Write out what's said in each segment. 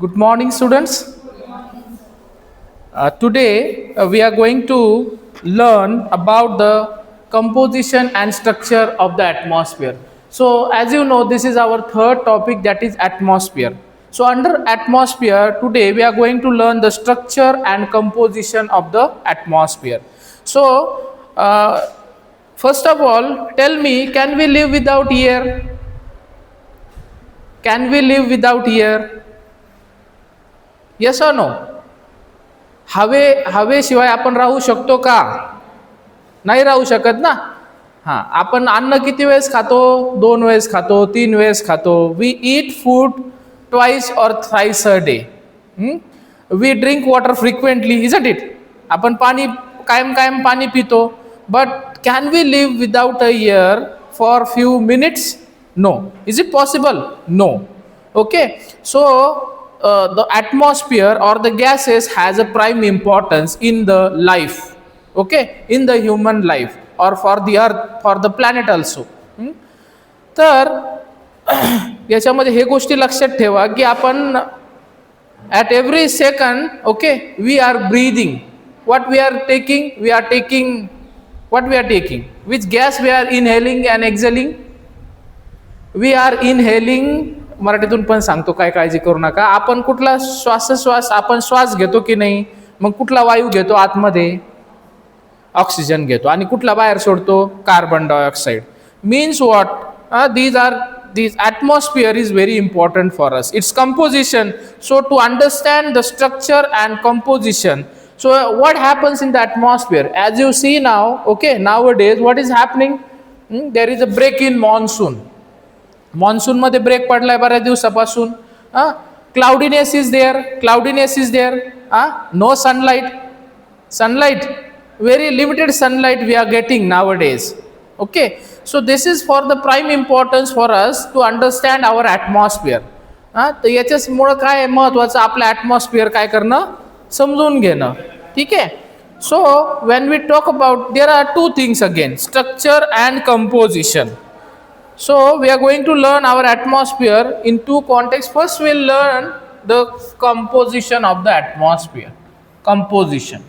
Good morning, students. Today we are going to learn about the composition and structure of the atmosphere. So, as you know, this is our third topic, that is atmosphere. So, under atmosphere, today we are going to learn the structure and composition of the atmosphere. So, first of all, tell me, can we live without air? Can we live without air? Yes or no? हवेशिवाय आपण राहू शकतो का? नाही राहू शकत ना. हां, आपण अन्न किती वेळेस खातो? 2 वेळेस खातो, 3 वेळेस खातो. We eat food twice or thrice a day. We drink water frequently, isn't it? आपण पाणी कायम पाणी पितो. But can we live without a air for few minutes? No. Is it possible? No. Okay, so the atmosphere or the gases has a prime importance in the life, okay, in the human life or for the earth, for the planet also. तर याच्यामध्ये हे गोष्टी लक्षात ठेवा की आपण at every second, okay, we are breathing. What we are taking? What we are taking? Which gas we are inhaling and exhaling? We are inhaling. मराठीतून पण सांगतो, काय काळजी करू नका. आपण कुठला श्वासोश्वास आपण श्वास घेतो की नाही? मग कुठला वायू घेतो? आतमध्ये ऑक्सिजन घेतो. आणि कुठला बाहेर सोडतो? Carbon dioxide. Means what? these atmosphere is very important for us, its composition. So to understand the structure and composition, so what happens in the atmosphere? As you see now, okay, nowadays what is happening? There is a break in monsoon. Monsoon मध्ये break पडलाय बऱ्याच दिवसापासून. Cloudiness is there. No sunlight, very limited sunlight we are getting nowadays. Okay, so this is for the prime importance for us to understand our atmosphere. तर याच्यामुळं काय आहे महत्वाचं? आपलं ॲटमॉस्फिअर काय करणं? समजून घेणं. ठीक आहे. So when we talk about, there are two things again, structure and composition. So we are going to learn our atmosphere in two contexts. First we'll learn the composition of the atmosphere. Composition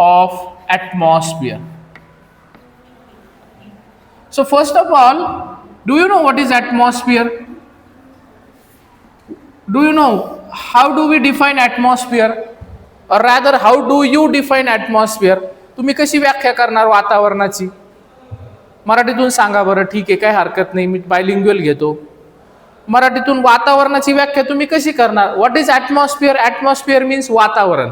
of atmosphere. So first of all, do you know what is atmosphere? Do you know how do we define atmosphere? Or rather, how do you define atmosphere? तुम्ही कशी व्याख्या करणार वातावरणाची? मराठीतून सांगा बरं. ठीक आहे, काही हरकत नाही, मी बायलिंग्युअल घेतो. मराठीतून वातावरणाची व्याख्या तुम्ही कशी करणार? What is atmosphere? Atmosphere means वातावरण.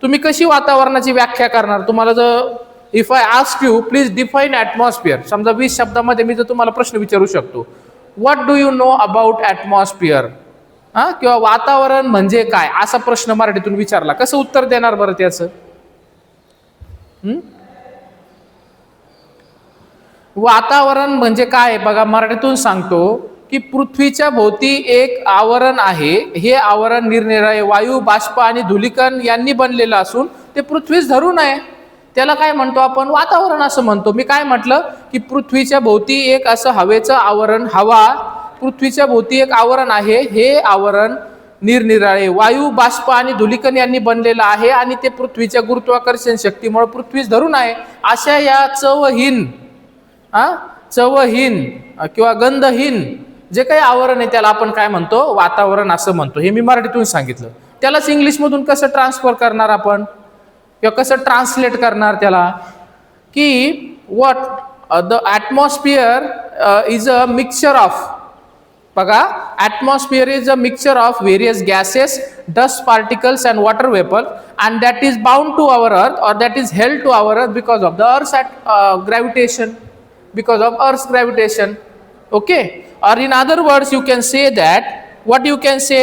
तुम्ही कशी वातावरणाची व्याख्या करणार? तुम्हाला जर if I ask you please define atmosphere, समजा 20 शब्दामध्ये मी जर तुम्हाला प्रश्न विचारू शकतो, what do you know about atmosphere? किंवा वातावरण म्हणजे काय, असा प्रश्न मराठीतून विचारला, कसं उत्तर देणार बरं त्याचं? वातावरण म्हणजे काय? बघा, मराठीतून सांगतो की पृथ्वीच्या भोवती एक आवरण आहे. हे आवरण निरनिराळे वायू, बाष्प आणि धुलीकण यांनी बनलेलं असून ते पृथ्वीच धरून आहे. त्याला काय म्हणतो आपण? वातावरण असं म्हणतो. मी काय म्हटलं की पृथ्वीच्या भोवती एक असं हवेचं आवरण, हवा पृथ्वीच्या भोवती एक आवरण आहे. हे आवरण निरनिराळे वायू, बाष्प आणि धुलीकण यांनी बनलेलं आहे आणि ते पृथ्वीच्या गुरुत्वाकर्षण शक्तीमुळे पृथ्वीच धरून आहे. अशा या चवहीन किंवा गंधहीन जे काही आवरण आहे त्याला आपण काय म्हणतो? वातावरण असं म्हणतो. हे मी मराठीतून सांगितलं. त्यालाच इंग्लिशमधून कसं ट्रान्सफर करणार आपण किंवा कसं ट्रान्सलेट करणार त्याला? की what the atmosphere is a mixture of, बघा, atmosphere is a mixture of various gases, dust particles and water vapor, and that is bound to our earth, or that is held to our earth because of the earth's gravitation. Okay, or in other words you can say that, what you can say,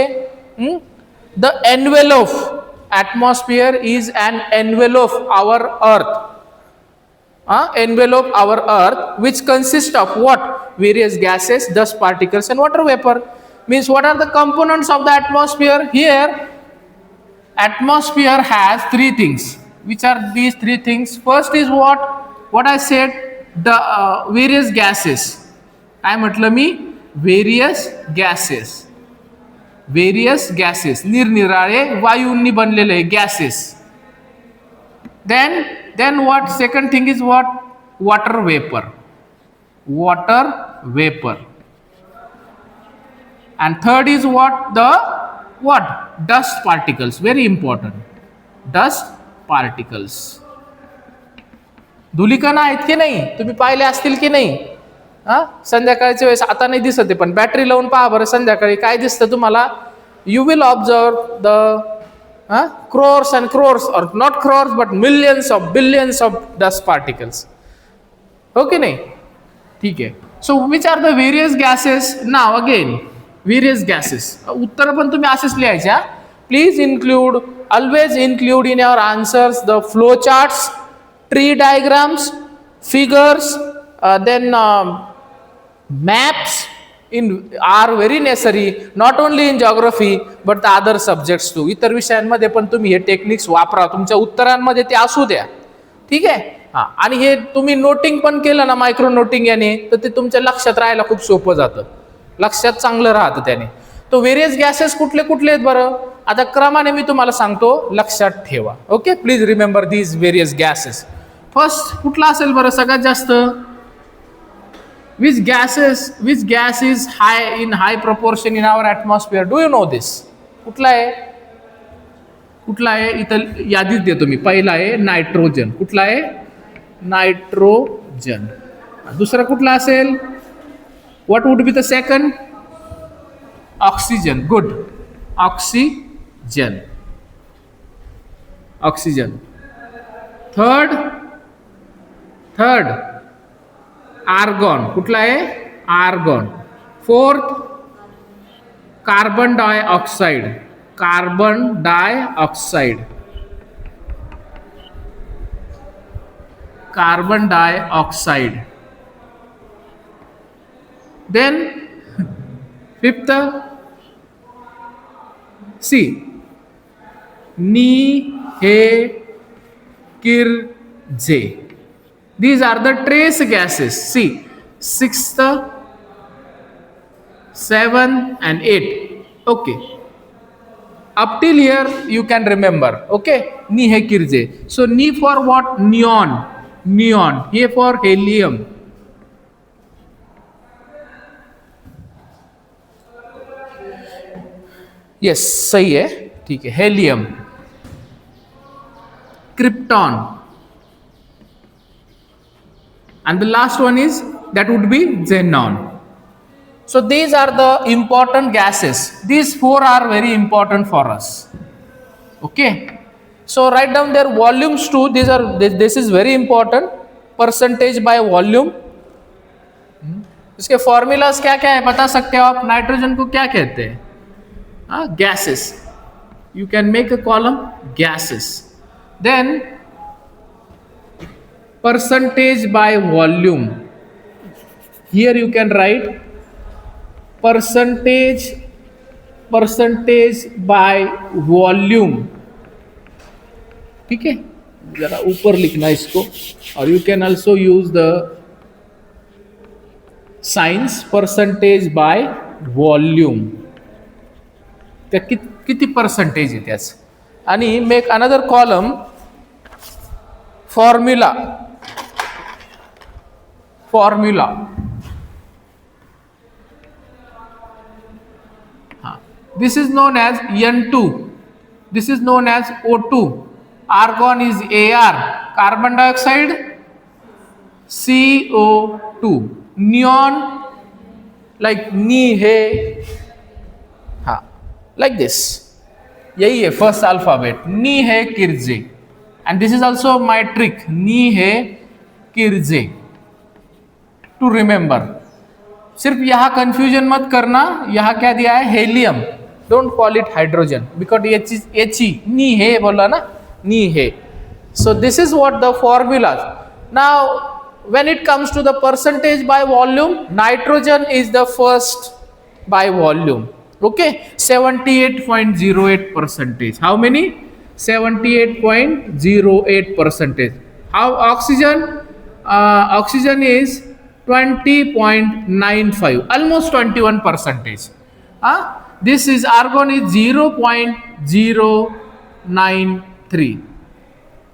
the envelope, atmosphere is an envelope our earth. Envelope our earth, which consists of what? Various gases, dust particles and water vapor. Means what are the components of the atmosphere? Here atmosphere has three things. Which are these three things? First is what I said, the various gases. काय म्हटलं मी? Various gases निरनिराळे वायूंनी बनलेले gases. then what second thing is what? water vapor. And third is what? Dust particles. Very important. Dust particles. धुलिकणा आहेत की नाही, तुम्ही पाहिले असतील की नाही? संध्याकाळच्या वेळेस आता नाही दिसत आहे, पण बॅटरी लावून पहा बरं संध्याकाळी काय दिसतं तुम्हाला. You will observe the crores and crores, or not crores but billions of dust particles. हो की नाही? ठीक आहे. So which are the various gases? Now again various gases. उत्तर पण तुम्ही असेच लिहायच्या. Please always include in your answers the flow charts, tree diagrams, figures, then maps are very necessary, not only in geography but the other subjects too. इतर विषयांमध्ये पण तुम्ही हे टेक्निक्स वापरा, तुमच्या उत्तरांमध्ये ते असू द्या. ठीक आहे. आणि हे तुम्ही नोटिंग पण केलं ना, मायक्रो नोटिंग याने, तर ते तुमच्या लक्षात राहायला खूप सोपं जातं, लक्षात चांगलं राहतं त्याने. तो व्हेरियस गॅसेस कुठले कुठले आहेत बरं? आता क्रमाने मी तुम्हाला सांगतो, लक्षात ठेवा. Okay, please remember these various gases. First कुठला असेल बरं सगळ्यात जास्त? which gas is high proportion in our atmosphere? Do you know this? कुठला आहे इथं यादीत देतो मी. पहिला आहे नायट्रोजन. कुठला आहे? नायट्रोजन. दुसरा कुठला असेल? what would be the second? Oxygen. Good. Oxygen. Third argon. कुठला आहे? Argon. Fourth carbon dioxide. Then fifth सी निहेकिरजे. These are the trace gases. See, 6th, 7 and 8. Okay. Up till here you can remember. Okay. Nihekirdze. So Ni for what? Neon. He for helium. Yes, सही है. ठीक है. Helium. Krypton. And the last one is, that would be xenon. So these are the important gases. These four are very important for us. Okay. So write down their volumes too. This is very important. Percentage by volume. इसके formulas क्या क्या है बता सकते हो आप? Nitrogen को क्या कहते हैं? Gases. You can make a column gases. Then percentage by volume. Here you can write percentage by volume. ठीक है, जरा ऊपर लिखना इसको. और you can also use the signs percentage by volume. किती percentage आहे त्याचं. आणि make another column formula. This is known as N2. This is known as O2. Argon is Ar. Carbon dioxide CO2. Neon like Ni-he. Like this. यही है first alphabet. Nihekirdze. And this is also my trick. Nihekirdze. To remember. सिर्फ यहाँ confusion मत करना. यहाँ क्या दिया है? Helium. Don't call it hydrogen because H नी है बोला ना, नी है. So this is what the formulas. Now when it comes to the percentage by volume, nitrogen is the first by volume. Okay, 78.08%. How many? 78.08%. How oxygen? Oxygen is 20.95, almost 21%. This is argon is 0.093.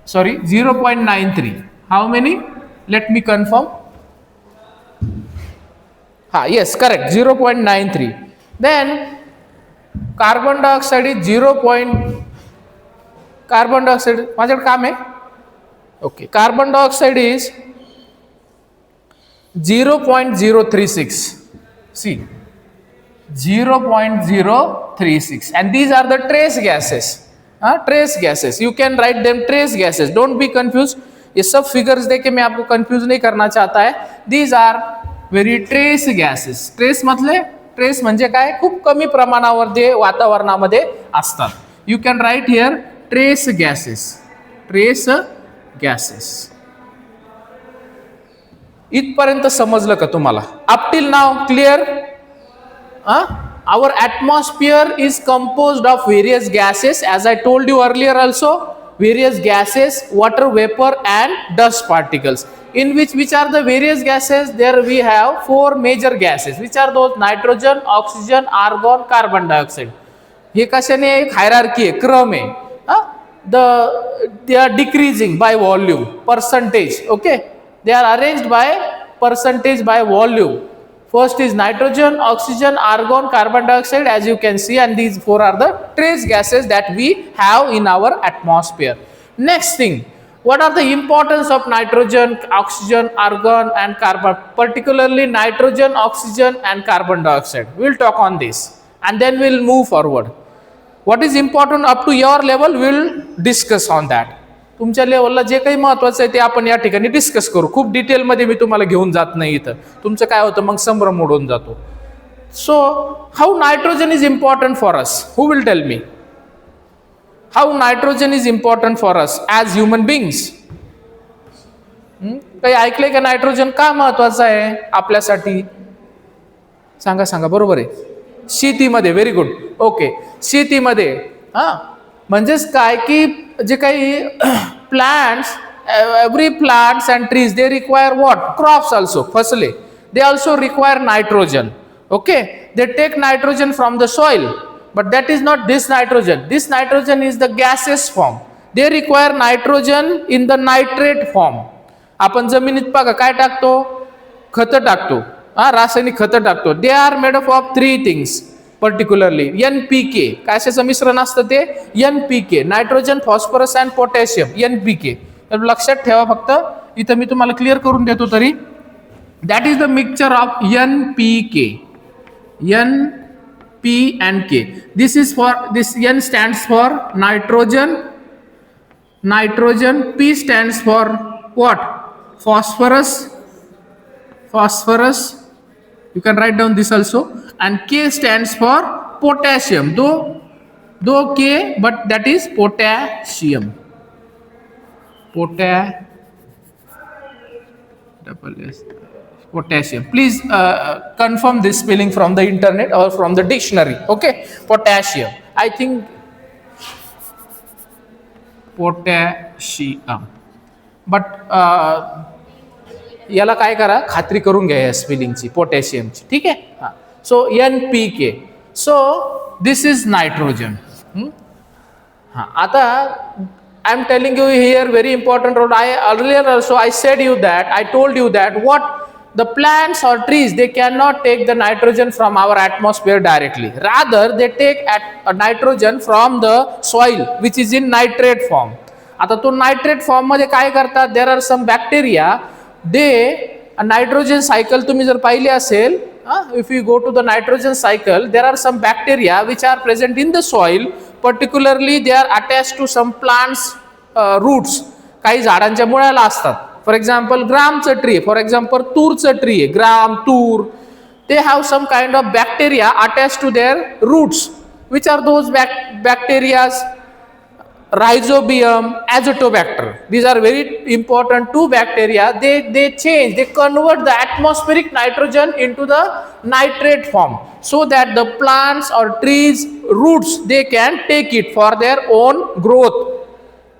Sorry, 0.93. How many? Let me confirm. Yes, correct, 0.93. Then carbon dioxide is 0. Carbon dioxide, माझ्याकडे काम आहे. Okay, carbon dioxide is 0.036. See, 0.036, and these are the trace gases. Trace gases, you can write them trace gases. Don't be confused. ये सब figures देके मैं आपको confuse नहीं करना चाहता है. These are very trace gases. Trace मतलब ट्रेस म्हणजे काय, खूप कमी प्रमाणावर जे वातावरणामध्ये असतात. You can write here trace gases. Trace gases. इथपर्यंत समजलं का तुम्हाला? Up till now clear? Our atmosphere is composed of various gases, as I told you earlier also, various gases, water vapor and dust particles. In which are the various gases? There we have 4 major gases. Which are those? Nitrogen, oxygen, argon, carbon dioxide. हे कशाने एक hierarchy आहे, क्रम आहे. They are decreasing by volume, percentage. Okay, they are arranged by percentage by volume. First is nitrogen, oxygen, argon, carbon dioxide, as you can see, and these 4 are the trace gases that we have in our atmosphere. Next thing, what are the importance of nitrogen, oxygen, argon and carbon, particularly nitrogen, oxygen and carbon dioxide? We'll talk on this and then we'll move forward. What is important up to your level, we'll discuss on that. तुमच्या लेवलला जे काही महत्त्वाचं आहे ते आपण या ठिकाणी डिस्कस करू. खूप डिटेलमध्ये मी तुम्हाला घेऊन जात नाही इथं. तुमचं काय होतं मग संभ्रम उडून जातो. So how nitrogen is important for us? Who will tell me how nitrogen is important for us as human बिंग्स? काही ऐकलंय का नायट्रोजन का महत्वाचं आहे आपल्यासाठी? सांगा सांगा. बरोबर आहे, शेतीमध्ये. Very good. ओके, शेतीमध्ये म्हणजेच काय की जे काही plants, every plants and trees they require what? Crops also, फसले. They also require nitrogen. Okay, they take nitrogen from the soil, but that is not this nitrogen. This nitrogen is the gases form. They require nitrogen in the nitrate form. आपण जमिनीत बघा काय टाकतो? खतं टाकतो, रासायनिक खतं टाकतो. They are made up of 3 things particularly. NPK, कशाचं मिश्रण असतं ते? NPK, nitrogen, phosphorus and potassium. NPK लक्षात ठेवा. फक्त इथं मी तुम्हाला क्लिअर करून देतो तरी. That is the mixture of NPK. N, P and K. This is for, this N stands for nitrogen. Nitrogen. P stands for what? Phosphorus. Phosphorus. You can write down this also. And K stands for potassium. Though K, but that is potassium. Potassium. Please confirm this spelling from the internet or from the dictionary. Okay, potassium. I think potassium. But याला काय करा, खात्री करून घ्या या स्पेलिंगची, पोटॅशियमची. ठीक आहे. So NPK. So this is nitrogen. आता I am telling you here very important role. I earlier also I said you that, I told you that what the plants or trees, they cannot take the nitrogen from our atmosphere directly. Rather they take nitrogen from the soil which is in nitrate form. आता तो nitrate form मध्ये काय करतात? There are some bacteria. They nitrogen cycle तुम्ही जर पाहिले असेल, if you go to the nitrogen cycle, there are some bacteria which are present in the soil. Particularly they are attached to some plants roots. काही झाडांच्या मुळाला असतात. For example ग्रामचं tree, for example तूरचं ट्री आहे, gram, तूर. They have some kind of bacteria attached to their roots. Which are those bacteria? Rhizobium, Azotobacter. These are very important 2 bacteria. They change, they convert the atmospheric nitrogen into the nitrate form so that the plants or trees roots, they can take it for their own growth.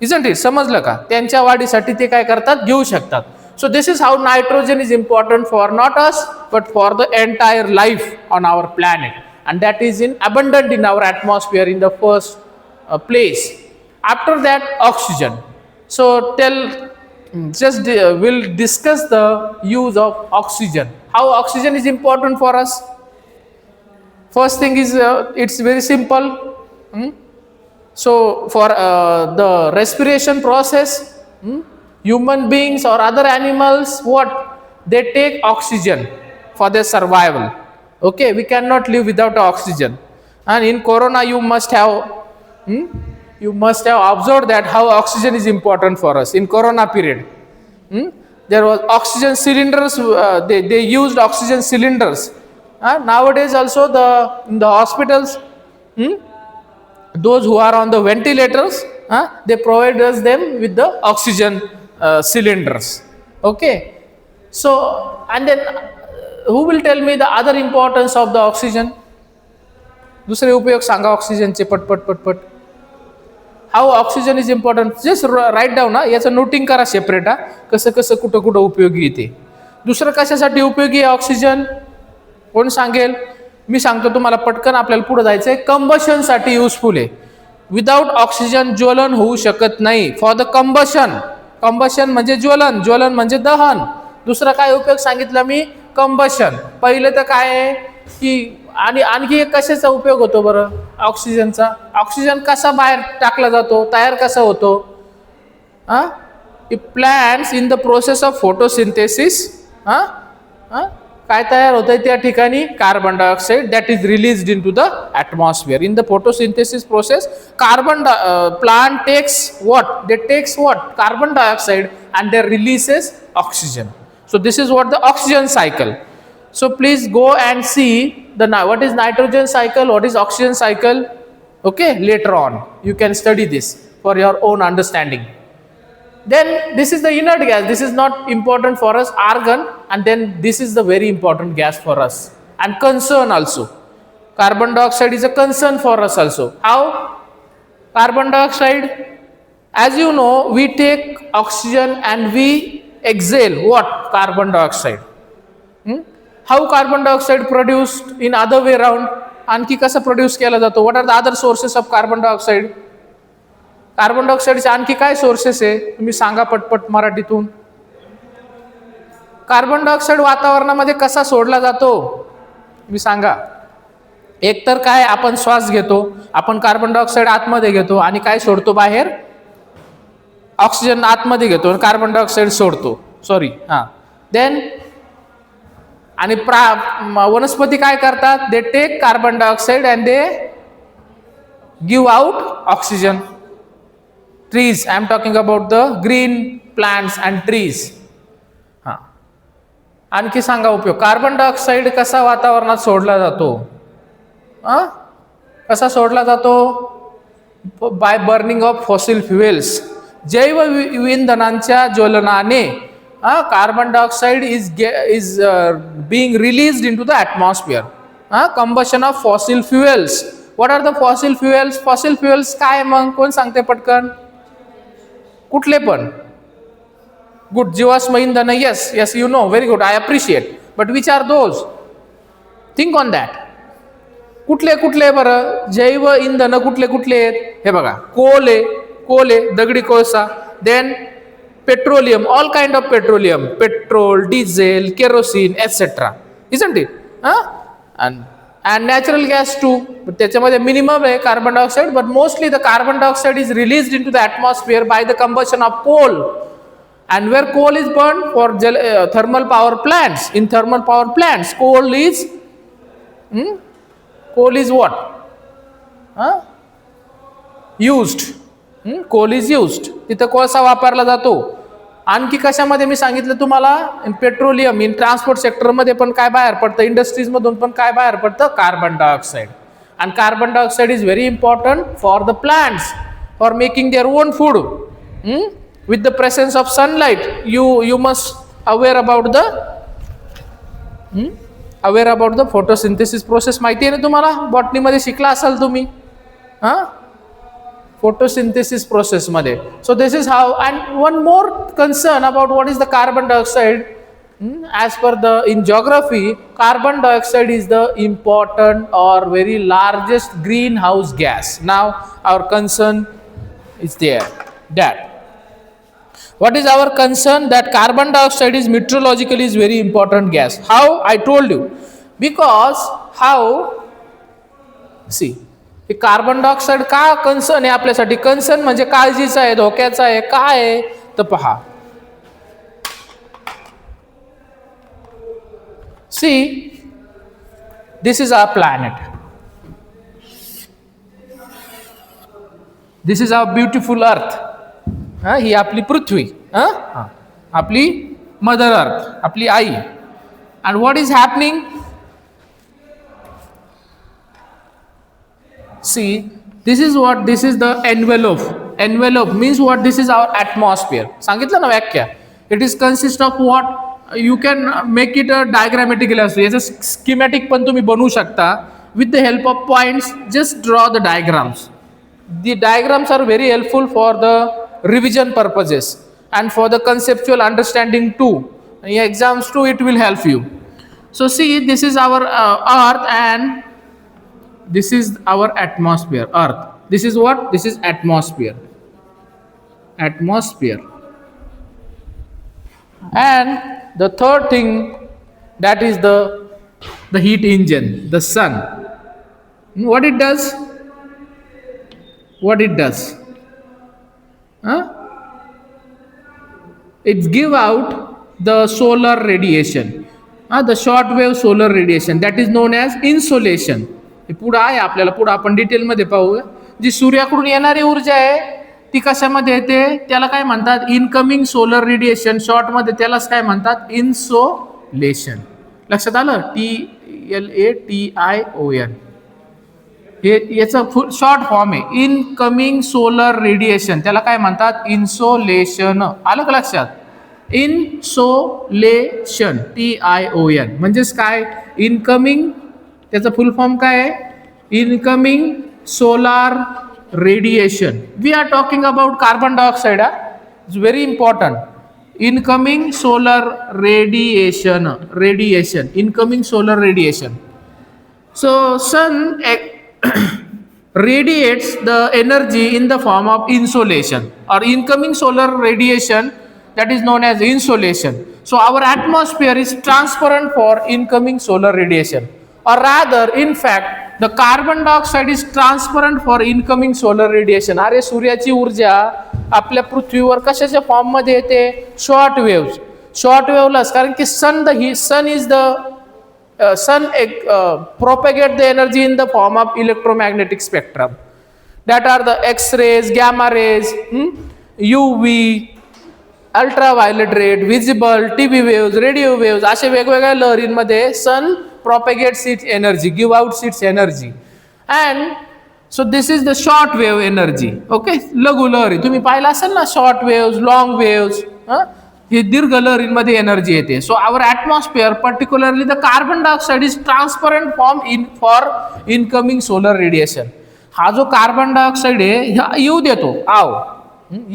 Isn't it? समजलं का? त्यांच्या वाढीसाठी ते काय करतात? घेऊ शकतात. So this is how nitrogen is important for not us but for the entire life on our planet, and that is in abundant in our atmosphere in the first place. After that, oxygen. So we'll discuss the use of oxygen, how oxygen is important for us. First thing is it's very simple. So for the respiration process, human beings or other animals, what they take oxygen for their survival. Okay, we cannot live without oxygen. And in corona you must have observed that how oxygen is important for us in corona period. There was oxygen cylinders, they used oxygen cylinders. Nowadays also in the hospitals, those who are on the ventilators, they provide us them with the oxygen cylinders. Okay, so and then who will tell me the other importance of the oxygen? दुसरे उपयोग सांगा ऑक्सिजनचे पटपट पटपट. How oxygen is important, just write down. याचं noting करा separate. कसं कसं कुठं कुठं उपयोगी येते. दुसरं कशासाठी उपयोगी आहे ऑक्सिजन, कोण सांगेल? मी सांगतो तुम्हाला पटकन, आपल्याला पुढे जायचंय. कंबशनसाठी युजफुल आहे. विदाउट ऑक्सिजन ज्वलन होऊ शकत नाही. फॉर द कंबशन, कंबशन म्हणजे ज्वलन, ज्वलन म्हणजे दहन. दुसरा काय उपयोग सांगितला मी? कंबशन. पहिले तर काय आहे की, आणि आणखी एक कशाचा उपयोग होतो बरं ऑक्सिजनचा? ऑक्सिजन कसा बाहेर टाकला जातो, तयार कसा होतो? Plants in the process of photosynthesis, काय तयार होतंय त्या ठिकाणी? Carbon dioxide that is released into the atmosphere. In the photosynthesis process plant takes what? They takes what? Carbon dioxide and they releases oxygen. So this is what the oxygen cycle. So please go and see what is nitrogen cycle, what is oxygen cycle. Okay, later on you can study this for your own understanding. Then this is the inert gas. This is not important for us, argon, and then this is the very important gas for us and concern also. Carbon dioxide is a concern for us also. How? Carbon dioxide, as you know, we take oxygen and we exhale what? Carbon dioxide. How carbon dioxide produced in other way around? आणखी कसं produce केला जातो? What are the other sources of carbon dioxide? Carbon डायऑक्साईडचे आणखी काय sources आहे, तुम्ही सांगा पटपट मराठीतून. कार्बन डायऑक्साईड वातावरणामध्ये कसा सोडला जातो तुम्ही सांगा. एक तर काय, आपण श्वास घेतो, आपण कार्बन डायऑक्साईड आतमध्ये घेतो आणि काय सोडतो बाहेर? ऑक्सिजन आतमध्ये घेतो आणि कार्बन डायऑक्साईड सोडतो. सॉरी, देन आणि वनस्पती काय करतात? They take carbon dioxide and they give out oxygen. Trees, I am talking about the green plants and trees. आणखी सांगा उपयोग. कार्बन डायऑक्साईड कसा वातावरणात सोडला जातो? कसा सोडला जातो? By burning of fossil fuels. जैव इंधनांच्या ज्वलनाने carbon dioxide is being released into the atmosphere. Combustion of fossil fuels. What are the fossil fuels? Fossil fuels काय मग, कोण सांगते पटकन? कुठले पण? गुड, जीवाश्म इंधन. yes yes, you know, very good, I appreciate, but which are those? Think on that. कुठले कुठले बरं जैव इंधन कुठले कुठले आहेत? हे बघा, कोल आहे, दगडी कोळसा. Then petroleum, all kind of petroleum, petrol, diesel, kerosene, etc. Isn't it? And natural gas too. But त्याच्यामध्ये minimum आहे carbon dioxide, but mostly the carbon dioxide is released into the atmosphere by the combustion of coal. And where coal is burned? For thermal power plants. In thermal power plants, coal is what? Used. Coal is used. तिथं कोळसा वापरला जातो. आणखी कशामध्ये मी सांगितलं तुम्हाला? In petroleum, in transport सेक्टरमध्ये पण काय बाहेर पडतं? इंडस्ट्रीज मधून पण काय बाहेर पडतं? Carbon dioxide. And carbon dioxide is very important for the plants for making their own food. With the presence of sunlight you must aware about the photosynthesis process. माहिती आहे ना तुम्हाला? बॉटनीमध्ये शिकला असाल तुम्ही. फोटोसिंथेसिस प्रोसेसमध्ये. So this is how. And one more concern about what is the carbon dioxide. As per the in geography, carbon dioxide is the important or very largest greenhouse gas. Now our concern is there that what is our concern, that carbon dioxide is meteorologically is very important gas. How? I told you, because how, see, हे carbon dioxide का concern आहे आपल्यासाठी. Concern म्हणजे काळजीचा आहे, धोक्याचा आहे, काय आहे तर पहा. See, this is our planet. This is our beautiful earth. ही आपली पृथ्वी, आपली मदर अर्थ, आपली आई. And what is happening? See, this is the envelope. Envelope means what? This is our atmosphere. सांगितलं ना व्याख्या. It is consist of what? You can make it a diagrammatically also. याचं schematic पण तुम्ही बनवू शकता with the help of points. Just draw the diagrams. The diagrams are very helpful for the revision purposes and for the conceptual understanding too. In exams too it will help you. So see, this is our earth and this is our atmosphere. Earth. This is what? This is atmosphere. Atmosphere. And the third thing, that is the heat engine, the sun. What it does? What it does? It give out the solar radiation. The short wave solar radiation, that is known as insolation. हे पुढं आहे आपल्याला, पुढं आपण डिटेलमध्ये पाहूया. जी सूर्याकडून येणारी ऊर्जा आहे ती कशामध्ये येते, त्याला काय म्हणतात, इनकमिंग सोलर रेडिएशन. शॉर्टमध्ये त्यालाच काय म्हणतात, इन्सोलेशन. लक्षात आलं, TLATION हे याचं फुल शॉर्ट फॉर्म आहे. इनकमिंग सोलर रेडिएशन त्याला काय म्हणतात, इन्सोलेशन. आलं का लक्षात? इन्सोलेशन TION म्हणजेच काय, इनकमिंग, त्याचा फुल फॉर्म काय आहे, incoming solar radiation. We are talking about carbon dioxide. It's very important. Incoming solar radiation. Incoming solar radiation. So sun radiates the energy in the form of insolation, or incoming solar radiation, that is known as insolation. So our atmosphere is transparent for incoming solar radiation, or rather in fact the carbon dioxide is transparent for incoming solar radiation. अरे सूर्याची ऊर्जा आपल्या पृथ्वीवर कशाच्या form मध्ये येते, short waves. Short वेव्हलाच, कारण की sun propagate the energy in the form of electromagnetic spectrum, that are the X-rays, gamma rays, UV, ultraviolet red, visible, TV waves, radio waves. अशा वेगवेगळ्या लहरींमध्ये sun propagates its energy, give out its energy. And so this is the short wave energy. Okay, लघु लहरी तुम्ही पाहिला असेल ना, short waves, long waves, ही दीर्घ लहरींमध्ये एनर्जी येते. So our atmosphere, particularly the carbon dioxide, is transparent for incoming solar radiation. हा जो कार्बन डायऑक्साईड आहे येऊ देतो,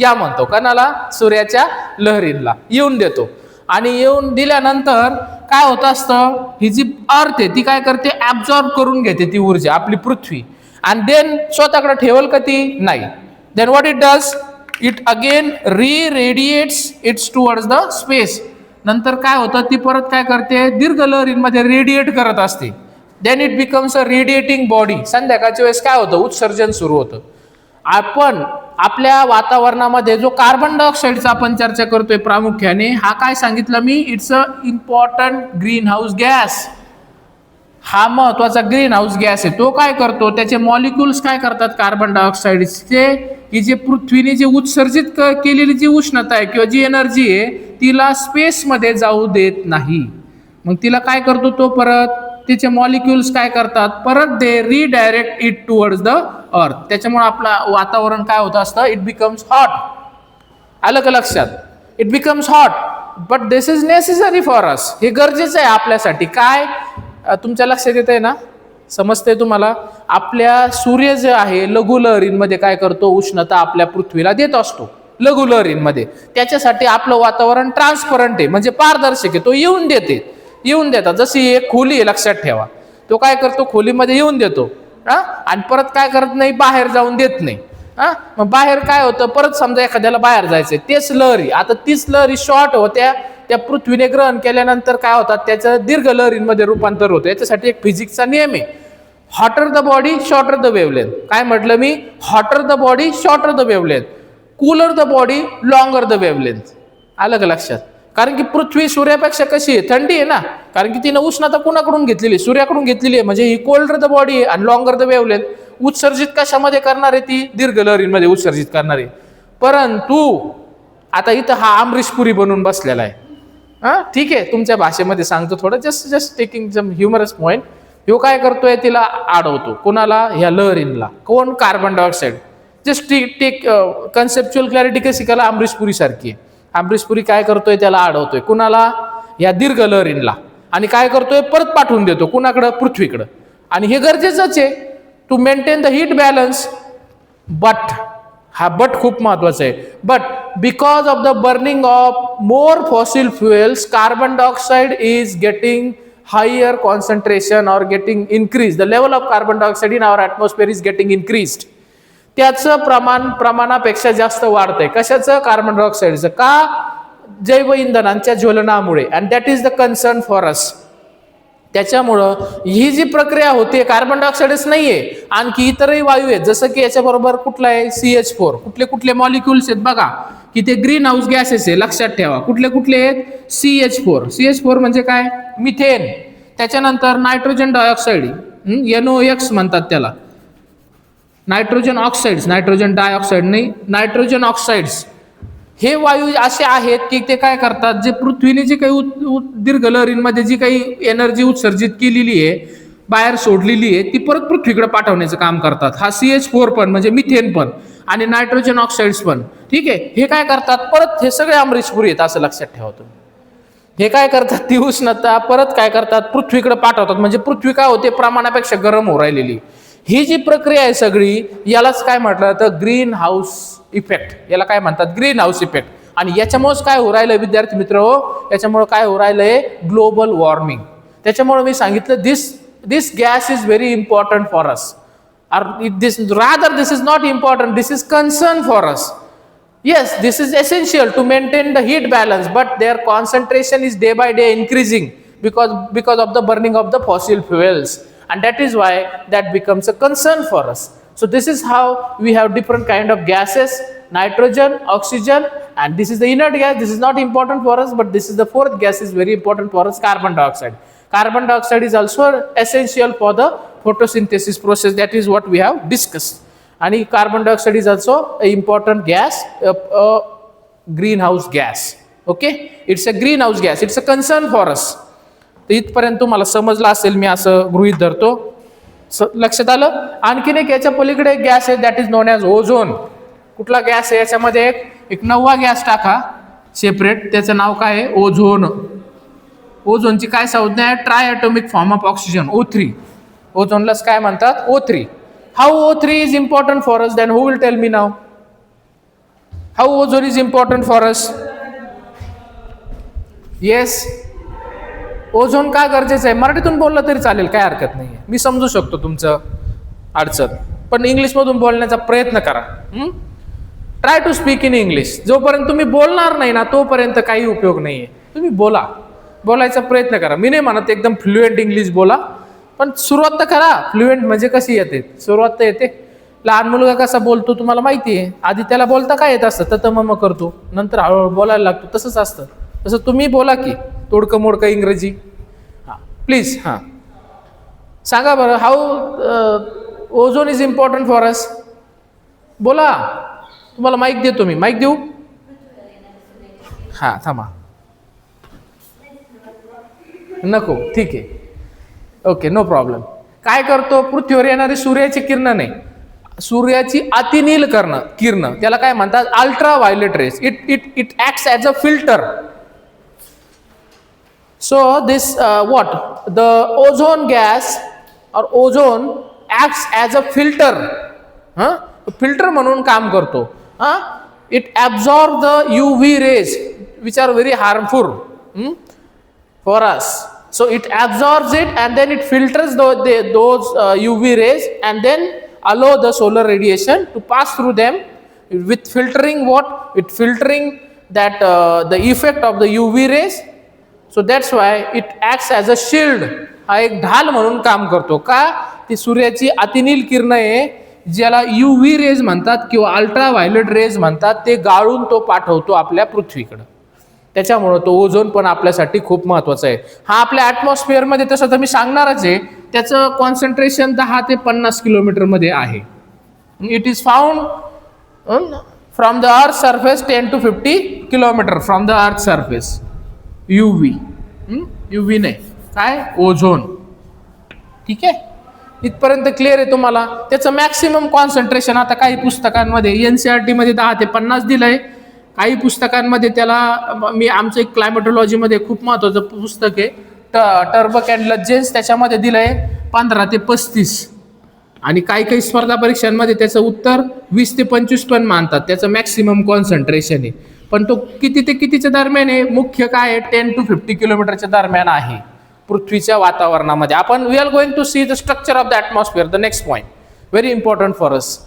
या म्हणतो कणाला, सूर्याच्या लहरींना येऊन देतो. आणि येऊन दिल्यानंतर काय होत असतं, ही जी अर्थ आहे ती काय करते, ऍब्झॉर्ब करून घेते ती ऊर्जा, आपली पृथ्वी. आणि देन स्वतःकडे ठेवल का ती, नाही. Then what it does, it again radiates its towards the space. नंतर काय होतं, ती परत काय करते, दीर्घ लहरींमध्ये रेडिएट करत असते. Then it becomes a radiating body. संध्याकाळच्या वेळेस काय होतं, उत्सर्जन सुरू होतं. आपण आपल्या वातावरणामध्ये जो कार्बन डायऑक्साईडचा आपण चर्चा करतोय प्रामुख्याने, हा काय सांगितलं मी, it's a important green house gas. हा महत्वाचा ग्रीन हाऊस गॅस आहे. तो काय करतो, त्याचे मॉलिक्युल्स काय करतात कार्बन डायऑक्साईडचे, की जे पृथ्वीने जे उत्सर्जित केलेली जी उष्णता आहे किंवा जी एनर्जी आहे तिला स्पेसमध्ये जाऊ देत नाही. मग तिला काय करतो तो, परत तिचे मॉलिक्युल्स काय करतात, परत they redirect it towards the earth. त्याच्यामुळे आपलं वातावरण काय होत असतं, इट बिकम्स हॉट. आलं का लक्षात, it becomes hot. But this is necessary for us. हे गरजेचं आहे आपल्यासाठी. काय तुमच्या लक्षात येत आहे ना, समजते तुम्हाला? आपल्या सूर्य जे आहे लघु लहरींमध्ये काय करतो, उष्णता आपल्या पृथ्वीला देत असतो लघु लहरींमध्ये. त्याच्यासाठी आपलं वातावरण ट्रान्सपरंट आहे, म्हणजे पारदर्शक आहे, तो येऊन देतात. जशी एक खोली आहे लक्षात ठेवा, तो काय करतो, खोलीमध्ये येऊन देतो आणि परत काय करत नाही, बाहेर जाऊन देत नाही. मग बाहेर काय होतं, परत समजा एखाद्याला बाहेर जायचंय, तेच लहरी, आता तीच लहरी शॉर्ट होत्या, त्या पृथ्वीने ग्रहण केल्यानंतर काय होतात, त्याचं दीर्घ लहरींमध्ये रूपांतर होतं. याच्यासाठी एक फिजिक्सचा नियम आहे, hotter the body shorter the wavelength. काय म्हटलं मी? Hotter the body shorter the wavelength, cooler the body longer the wavelength. आलं का लक्षात? कारण की पृथ्वी सूर्यापेक्षा कशी आहे, थंडी आहे ना, कारण की तिनं उष्णता कुणाकडून घेतलेली, सूर्याकडून घेतलेली आहे, म्हणजे ही कोल्डर द बॉडी आहे आणि लॉंगर द वेवलेंथ. उत्सर्जित कशामध्ये करणार आहे ती? दीर्घ लहरींमध्ये उत्सर्जित करणार आहे. परंतु आता इथं हा अमरीशपुरी बनून बसलेला आहे. ठीक आहे, तुमच्या भाषेमध्ये सांगतो थोडं, just taking some humorous point. ह्यो काय करतोय, तिला अडवतो. कोणाला? ह्या लहरींला. कोण? Carbon dioxide. Just take conceptual clarity कशी केला, अमरीशपुरी सारखी आहे. अमरीशपुरी काय करतोय, त्याला अडवतोय. कुणाला? या दीर्घ लहरींला. आणि काय करतोय, परत पाठवून देतो कुणाकडं? पृथ्वीकडं. आणि हे गरजेचंच आहे to maintain the heat balance. But हा बट खूप महत्वाचा आहे. But because of the burning of more fossil fuels, carbon dioxide is getting higher concentration और getting increase. The level of carbon dioxide in our atmosphere is getting increased. त्याचं प्रमाणापेक्षा जास्त वाढतंय. कशाचं? कार्बन डायऑक्साईडचं. का? जैव इंधनांच्या ज्वलनामुळे. And that is the concern for us. त्याच्यामुळं ही जी प्रक्रिया होते, कार्बन डायऑक्साईडच नाहीये, आणखी इतरही वायू आहेत, जसं की याच्याबरोबर कुठला आहे, CH4. कुठले कुठले मॉलिक्युल्स आहेत बघा, की ते ग्रीन हाऊस गॅसेस आहे, लक्षात ठेवा. कुठले कुठले आहेत? CH4 म्हणजे काय? मिथेन. त्याच्यानंतर नायट्रोजन डायऑक्साईड, NOx म्हणतात त्याला, नायट्रोजन ऑक्साइड्स, नायट्रोजन डायऑक्साईड नाही, नायट्रोजन ऑक्साइड्स. हे वायू असे आहेत की ते काय करतात, जे पृथ्वीने जी काही दीर्घ लहरींमध्ये जी काही एनर्जी उत्सर्जित केलेली आहे, बाहेर सोडलेली आहे, ती परत पृथ्वीकडे पाठवण्याचं काम करतात. हा CH4 पण म्हणजे मिथेन पण आणि नायट्रोजन ऑक्साइड्स पण. ठीक आहे, हे काय करतात, परत हे सगळे अमरीशपुरी आहेत असं लक्षात ठेवा तुम्ही. हे काय करतात, ती उष्णता परत काय करतात, पृथ्वीकडे पाठवतात. म्हणजे पृथ्वी काय होते, प्रमाणापेक्षा गरम होऊ राहिलेली. ही जी प्रक्रिया आहे सगळी, यालाच काय म्हटलं जातं, ग्रीन हाऊस इफेक्ट. याला काय म्हणतात? Green house effect. आणि याच्यामुळेच काय होऊ राहिलं विद्यार्थी मित्र हो, याच्यामुळे काय होऊ राहिलंय, ग्लोबल वॉर्मिंग. त्याच्यामुळे मी सांगितलं this gas is very important for us. this is not important, this is concern for us. Yes, this is essential to maintain the heat balance, but their concentration is day by day increasing because of the burning of the fossil fuels, and that is why that becomes a concern for us. So this is how we have different kind of gases: nitrogen, oxygen, and this is the inert gas. This is not important for us, but this is the fourth gas is very important for us, carbon dioxide. Carbon dioxide is also essential for the photosynthesis process. That is what we have discussed. And carbon dioxide is also an important gas, a greenhouse gas. Okay, it's a greenhouse gas, it's a concern for us. तर इथपर्यंत तुम्हाला समजलं असेल, मी असं गृहीत धरतो. लक्षात आलं? आणखीन एक याच्या पलीकडे एक गॅस आहे, that is known as ozone. कुठला गॅस आहे याच्यामध्ये? एक नववा गॅस टाका सेपरेट, त्याचं नाव काय आहे? ओझोन. ओझोनची काय संज्ञा आहे? Try atomic form of oxygen, O3. ओझोनलाच काय म्हणतात? O3. How O3 is important for us? Then who will tell me now? How ozone is important for us? Yes. Ozone का गरजेचं आहे? मराठीतून बोललं तरी चालेल, काय हरकत नाही. मी समजू शकतो तुमचं अडचण, पण इंग्लिशमधून बोलण्याचा प्रयत्न करा. Try to speak in English. जोपर्यंत तुम्ही बोलणार नाही ना, तोपर्यंत काही उपयोग नाही आहे. तुम्ही बोलायचा प्रयत्न करा. मी नाही म्हणत एकदम फ्लुएंट इंग्लिश बोला, पण सुरुवात तर करा. फ्लुएंट म्हणजे कशी येते? सुरुवात तर येते. लहान मुलगा कसा बोलतो तुम्हाला माहिती आहे. आधी त्याला बोलता काय येत असतं? ततमम करतो, नंतर हळूहळू बोलायला लागतो. तसंच असतं. तसं तुम्ही बोला की तोडकं मोडकं इंग्रजी. हां प्लीज. हां सांगा बरं, how ozone is important for अस. बोला. तुम्हाला माईक देतो मी. माईक देऊ? हां थांबा. नको, ठीक आहे, ओके, नो प्रॉब्लेम. काय करतो? पृथ्वीवर येणारी सूर्याची किरण नाही, सूर्याची अतिनील किरण, त्याला काय म्हणतात? Ultraviolet rays. It acts as a filter. So this what the ozone gas और ozone acts as a filter. Filter म्हणून काम करतो. It absorb the UV rays which are very harmful for us. So it absorbs it and then it filters those UV rays and then allow the solar radiation to pass through them with filtering what? With filtering that the effect of the UV rays. So that's why it acts as a shield. हा एक ढाल म्हणून काम करतो. का? ती सूर्याची अतिनील किरण आहे ज्याला UV रेज म्हणतात किंवा अल्ट्रा व्हायोलेट रेज म्हणतात, ते गाळून तो पाठवतो आपल्या पृथ्वीकडे. त्याच्यामुळे तो ओझोन पण आपल्यासाठी खूप महत्वाचा आहे. हा आपल्या ॲटमॉस्फिअरमध्ये तसं तर मी सांगणारच आहे, त्याचं कॉन्सन्ट्रेशन 10 ते 50 किलोमीटरमध्ये आहे. It is found from the earth surface 10 to 50 kilometre from the earth surface. UV नाही, काय? ओझोन. ठीक आहे, इथपर्यंत क्लिअर आहे तुम्हाला? त्याचं मॅक्सिमम कॉन्सन्ट्रेशन आता काही पुस्तकांमध्ये NCERT मध्ये 10 ते 50 दिलंय. काही पुस्तकांमध्ये त्याला आमचं एक क्लायमेटोलॉजीमध्ये खूप महत्त्वाचं पुस्तक आहे टर्बक अँड लजेन्स, त्याच्यामध्ये दिलंय 15 ते 35. आणि काही स्पर्धा परीक्षांमध्ये त्याचं उत्तर 20 ते 25 पण मानतात. त्याचं मॅक्सिमम कॉन्सन्ट्रेशन आहे. पण तो किती ते कितीच्या दरम्यान आहे? मुख्य काय आहे? 10 to 50 किलोमीटरच्या दरम्यान आहे पृथ्वीच्या वातावरणामध्ये. आपण we are going to see the structure of the atmosphere, the next point, very important for us.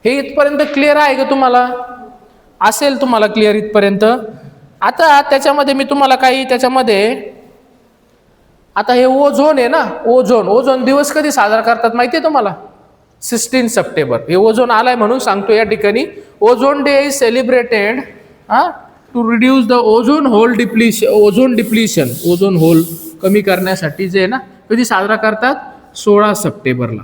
हे इथपर्यंत क्लिअर आहे का तुम्हाला? असेल तुम्हाला क्लिअर इथपर्यंत. आता त्याच्यामध्ये मी तुम्हाला काही त्याच्यामध्ये आता हे ओझोन आहे ना, ओझोन दिवस कधी साजरा करतात माहिती आहे तुम्हाला? 16 सप्टेंबर. हे ओझोन आलाय म्हणून सांगतो या ठिकाणी. Ozone day is celebrated to reduce the ozone hole depletion. Ozone hole कमी करण्यासाठी जे आहे ना, कधी साजरा करतात? 16 सप्टेंबरला.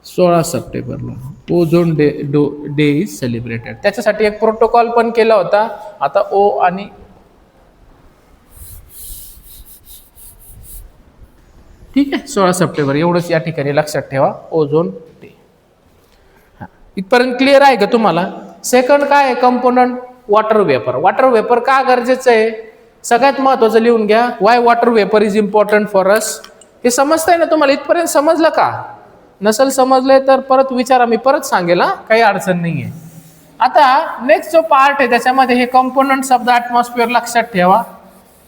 16 सप्टेंबरला ओझोन डे इज सेलिब्रेटेड. त्याच्यासाठी एक प्रोटोकॉल पण केला होता. आता ओ आणि ठीक आहे, 16 सप्टेंबर एवढंच या ठिकाणी लक्षात ठेवा. Ozone day. इथपर्यंत क्लिअर आहे का तुम्हाला? सेकंड काय आहे component? Water vapour. Water vapour का गरजेचं आहे? सगळ्यात महत्वाचं लिहून घ्या. Y water vapour is important for us. हे समजतंय ना तुम्हाला? इथपर्यंत समजलं का? नसल समजलंय तर परत विचारा, मी परत सांगेल. काही अडचण नाहीये. आता नेक्स्ट जो पार्ट आहे त्याच्यामध्ये हे कंपोनंट्स ऑफ द ॲटमॉस्फिअर लक्षात ठेवा.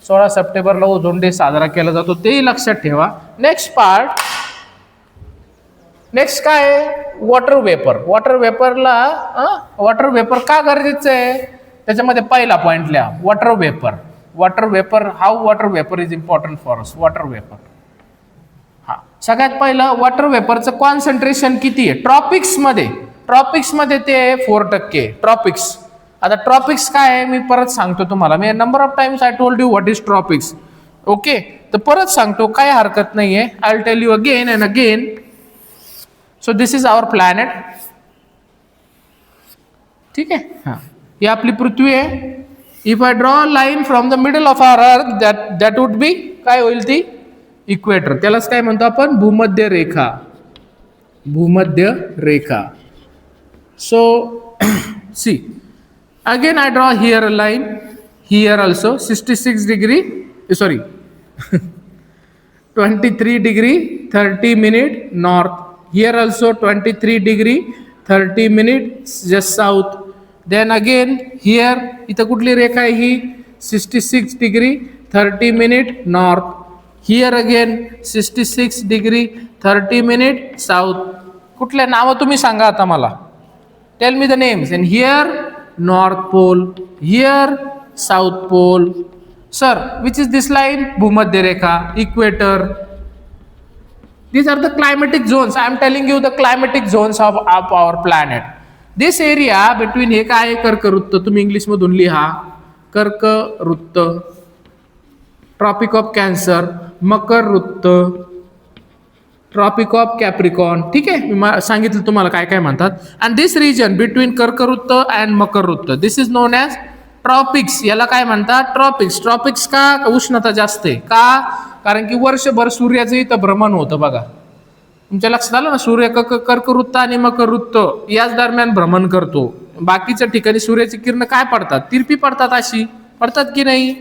16 सप्टेंबरला ओझोन डे साजरा केला जातो, तेही लक्षात ठेवा. नेक्स्ट पार्ट, नेक्स्ट काय आहे? Water vapour. वॉटर वेपर का गरजेचं आहे? त्याच्यामध्ये पहिला पॉइंट लिहा, water vapour. Water vapour, how water vapour is important for us. Water vapour, सगळ्यात पहिलं वॉटर वेपरचं कॉन्सन्ट्रेशन किती आहे? ट्रॉपिक्समध्ये ते 4%. ट्रॉपिक्स. आता ट्रॉपिक्स काय आहे मी परत सांगतो तुम्हाला. मी number of times I told you what is tropics. Okay, तर परत सांगतो, काय हरकत नाहीये. I will tell you again and again. So this is our planet. ठीक आहे, हां, ही आपली पृथ्वी आहे. If I draw line from the middle of our earth, that would be, काय होईल ती? इक्वेटर. त्यालाच काय म्हणतो आपण? भूमध्य रेखा. भूमध्य रेखा. So see again I draw here a line, here also 66 degree, sorry 23 degree 30 minute north. Here also 23 degree 30 minute just south. Then again here, इथं कुठली रेखा आहे ही? 66 degree 30 minute north. Here again 66 degree 30 minute south. कुठल्या नावं तुम्ही सांगा आता मला? Tell me the names. And here north pole, here south pole. Sir, which is this line? भूमध्य रेखा, equator. These are the climatic zones. I am telling you the climatic zones of our planet. This area between, हे काय? कर्कवृत्त. तुम्ही English मधून लिहा, कर्कवृत्त. Tropic of cancer, मकर वृत्त, tropic of कॅप्रिकॉन. ठीक आहे, मी सांगितलं तुम्हाला काय काय म्हणतात. अँड दिस रिजन बिटवीन कर्कवृत्त अँड मकर वृत्त, this is known as tropics. याला काय म्हणतात? ट्रॉपिक्स. ट्रॉपिक्स का? उष्णता जास्त आहे. का? कारण की वर्षभर सूर्याचं इथं भ्रमण होतं. बघा, तुमच्या लक्षात आलं ना? सूर्य कर्कवृत्त आणि मकर वृत्त याच दरम्यान भ्रमण करतो. बाकीच्या ठिकाणी सूर्याची किरण काय पडतात? तिरपी पडतात. अशी पडतात की नाही?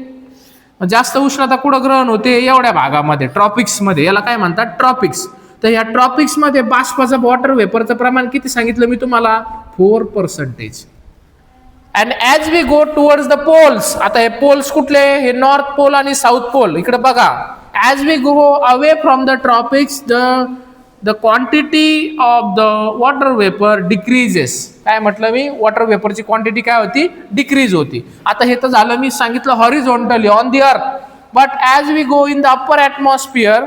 जास्त उष्णता कुठं ग्रहण होते? एवढ्या भागामध्ये, ट्रॉपिक्समध्ये. याला काय म्हणतात? ट्रॉपिक्स. तर या ट्रॉपिक्समध्ये बाष्पाचं वॉटर वेपरचं प्रमाण किती सांगितलं मी तुम्हाला? 4%. And as we go towards the poles, आता हे पोल्स कुठले? हे नॉर्थ पोल आणि साऊथ पोल. इकडे बघा, as we go away from the tropics the quantity of the water vapour decreases. काय म्हटलं मी? वॉटर वेपरची क्वांटिटी काय होती? डिक्रीज होती. आता हे तर झालं, मी सांगितलं horizontally on the earth. But as we go in the upper atmosphere